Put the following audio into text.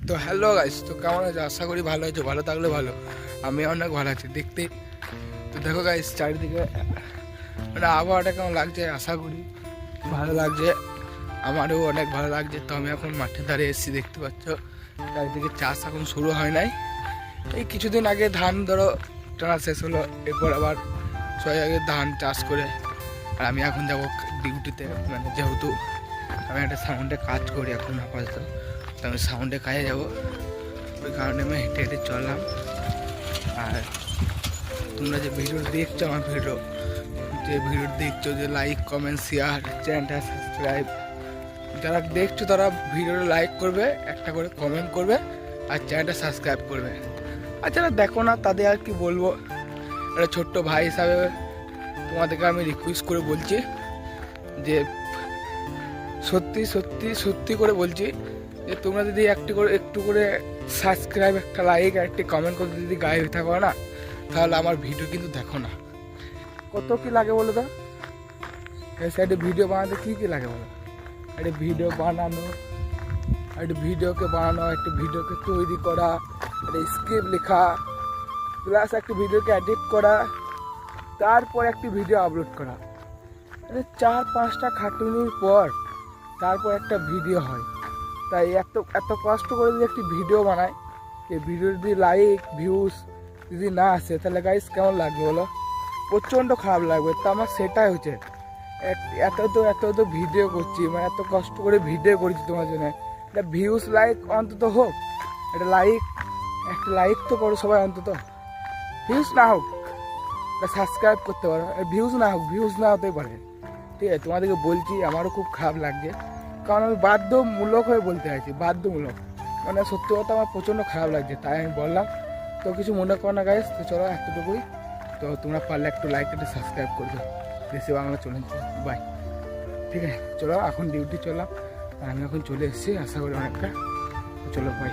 তো hello guys, তো কেমন আছে? আশা করি ভালো আছো। ভালো থাকলে ভালো, আমি অনেক ভালো আছি দেখতে। তো দেখো গাইস, চারিদিকে মানে আবহাওয়াটা কেমন লাগছে, আশা করি ভালো লাগছে। আমারও অনেক ভালো লাগছে। তো আমি এখন মাঠে দাঁড়িয়ে এসেছি, দেখতে পাচ্ছ চারিদিকে চাষ এখন শুরু হয় নাই। এই কিছুদিন আগে ধান ধরো টানা শেষ হলো, এরপর আবার 6 আগে ধান চাষ করে। আর আমি এখন যাবো ডিউটিতে, মানে যেহেতু আমি একটা সাউন্ডে কাজ করি এখন আপাতত, তো আমি সাউন্ডে কাজে যাবো। ওই কারণে আমি হেঁটে হেঁটে চললাম। আর তোমরা যে ভিডিও দেখছো, আমার ভিডিও দেখছো, যে লাইক কমেন্ট শেয়ার চ্যানেলটা সাবস্ক্রাইব, যারা দেখছো তারা ভিডিওটা লাইক করবে, একটা করে কমেন্ট করবে, আর চ্যানেলটা সাবস্ক্রাইব করবে। আর যারা দেখো না তাদের আর কি বলবো, একটা ছোট্ট ভাই হিসাবে তোমাদেরকে আমি রিকোয়েস্ট করে বলছি যে সত্যি সত্যি সত্যি করে বলছি যে তোমরা যদি একটু করে সাবস্ক্রাইব, একটা লাইক আর একটি কমেন্ট করতে যদি গায়ে হয়ে থাকো না, তাহলে আমার ভিডিও কিন্তু দেখো না। কত কি লাগে বলো তো, এই সাইডে ভিডিও বানাতে কী লাগে বলো? একটা ভিডিও বানানো, একটা ভিডিওকে বানানো, একটা ভিডিওকে তৈরি করা, একটা স্ক্রিপ্ট লেখা, প্লাস একটা ভিডিওকে এডিট করা, তারপর একটি ভিডিও আপলোড করা। 4-5টা খাটুনির পর তারপর একটা ভিডিও হয়। তাই এত এত কষ্ট করে যদি একটি ভিডিও বানায়, এই ভিডিও যদি লাইক ভিউজ যদি না আসে, তাহলে গাইস কেমন লাগবে বলো? প্রচণ্ড খারাপ লাগবে। তো আমার সেটাই হচ্ছে, এত তো ভিডিও করছি, মানে এত কষ্ট করে ভিডিও করছি তোমার জন্য। একটা ভিউজ লাইক অন্তত হোক, একটা লাইক তো করো সবাই অন্তত। ভিউজ না হোক, সাবস্ক্রাইব করতে পারো। ভিউজ না হোক, ভিউজ না হতে পারে, ঠিক আছে? তোমাদেরকে বলছি, আমারও খুব খারাপ লাগছে, কারণ আমি বাধ্যমূলক হয়ে বলতে চাইছি, বাধ্যমূলক। মানে সত্যি কথা আমার প্রচণ্ড খারাপ লাগছে, তাই আমি বললাম। তো কিছু মনে করো না গাইস, তো চলো এতটুকুই। তো তোমরা পারলে একটু লাইক একটু সাবস্ক্রাইব করবে। দেশে বাংলা চলে বাই, ঠিক আছে? চলো এখন ডিউটি চললাম, আর আমি এখন চলে এসেছি আশা করি অনেকটা। চলো বাই।